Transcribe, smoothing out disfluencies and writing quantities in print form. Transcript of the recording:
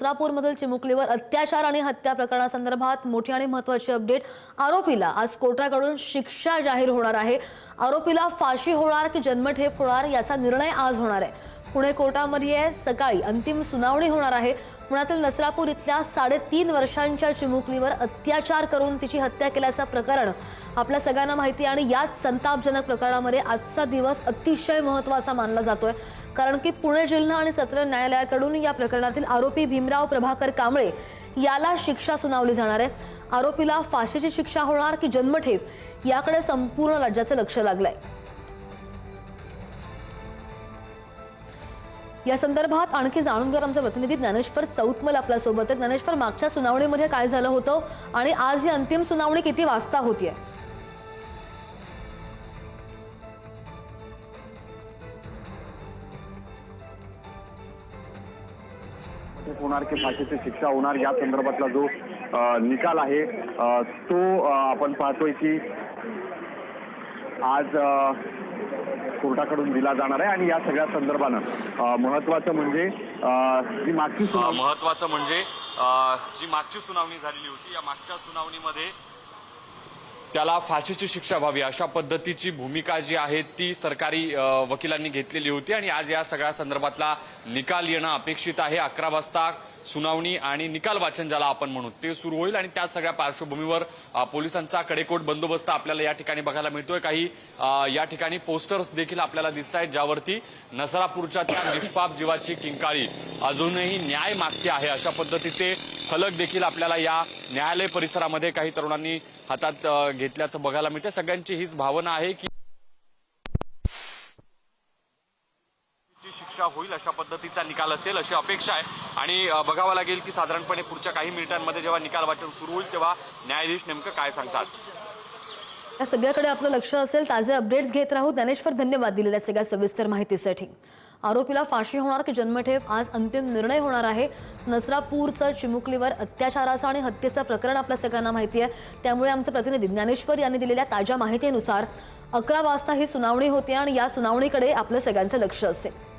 नसरापूरमधील चिमुकलीवर अत्याचार आणि हत्या प्रकरणासंदर्भात मोठी आणि महत्त्वाची अपडेट। आरोपीला आज कोर्टाकडून शिक्षा जाहीर होणार आहे। आरोपीला फाशी होणार की जन्मठेप होणार याचा निर्णय आज होणार आहे। पुणे कोर्टामध्ये सकाळी अंतिम सुनावणी होणार आहे। पुण्यातील नसरापूर इथल्या 3.5 वर्षांच्या चिमुकलीवर अत्याचार करून तिची हत्या केल्याचं प्रकरण आपल्या सगळ्यांना माहिती आहे आणि याच संतापजनक प्रकरणामध्ये आजचा दिवस अतिशय महत्त्वाचा मानला जातोय, कारण की पुणे जिल्हा आणि सत्र न्यायालयाकडून या प्रकरणातील आरोपी भीमराव प्रभाकर कांबळे याला शिक्षा सुनावली जाणार आहे। आरोपीला फाशीची शिक्षा होणार की जन्मठेप याकडे संपूर्ण राज्याचं लक्ष लागलंय। या संदर्भात आणखी जाणून घेणार आमचे प्रतिनिधी ज्ञानेश्वर चौतमल आपल्या सोबत आहेत। ज्ञानेश्वर, मागच्या सुनावणीमध्ये काय झालं होतं आणि आज ही अंतिम सुनावणी किती वाजता होतीये? होणार की फाशीची शिक्षा होणार या संदर्भातला जो निकाल आहे तो आपण पाहतोय की आज कोर्टाकडून दिला जाणार आहे। आणि या सगळ्या संदर्भानं महत्त्वाचं म्हणजे जी मागची सुनावणी झालेली होती, या मागच्या सुनावणीमध्ये त्याला फाशीची शिक्षा व्हावी अशा पद्धतीची भूमिका जी आहे ती सरकारी वकिलांनी घेतलेली होती आणि आज या सगळ्या संदर्भातला निकाल येणं अपेक्षित आहे। 11 वाजता सुनावणी आणि निकाल वाचन ज्याला आपण म्हणू ते सुरू होईल आणि त्या सगळ्या पार्श्वभूमीवर पोलिसांचा कडेकोट बंदोबस्त आपल्याला या ठिकाणी बघायला मिळतोय। काही या ठिकाणी पोस्टर्स देखील आपल्याला दिसत आहेत ज्यावरती नसरापूरच्या त्या निष्पाप जीवाची किंकाळी अजूनही न्याय मागते आहे अशा पद्धतीचे फलक देखील आपल्याला या न्यायालय परिसरामध्ये काही तरुणांनी हातात घेतल्याचं बघायला मिळते। सगळ्यांची हीच भावना आहे की शिक्षा होईल अशा पद्धतीचा निकाल असेल अशी अपेक्षा आहे आणि बघावं लागेल की साधारणपणे पुढच्या काही मिनिटांमध्ये जेव्हा निकाल वाचन सुरू होईल तेव्हा न्यायाधीश नेमकं काय सांगतात। या सगळ्याकडे आपलं लक्ष असेल, ताजे अपडेट्स घेत राहू। ज्ञानेश्वर, धन्यवाद दिलेल्या सगळ्या सविस्तर माहितीसाठी। आरोपीला फाशी होणार की जन्मठेप आज अंतिम निर्णय होणार आहे। नसरापूरचं चिमुकलीवर अत्याचाराचं आणि हत्येचं प्रकरण आपल्या सगळ्यांना माहिती आहे, त्यामुळे आमचे प्रतिनिधी ज्ञानेश्वर यांनी दिलेल्या ताज्या माहितीनुसार 11 वाजता ही सुनावणी होते आणि या सुनावणीकडे आपलं सगळ्यांचं लक्ष असेल।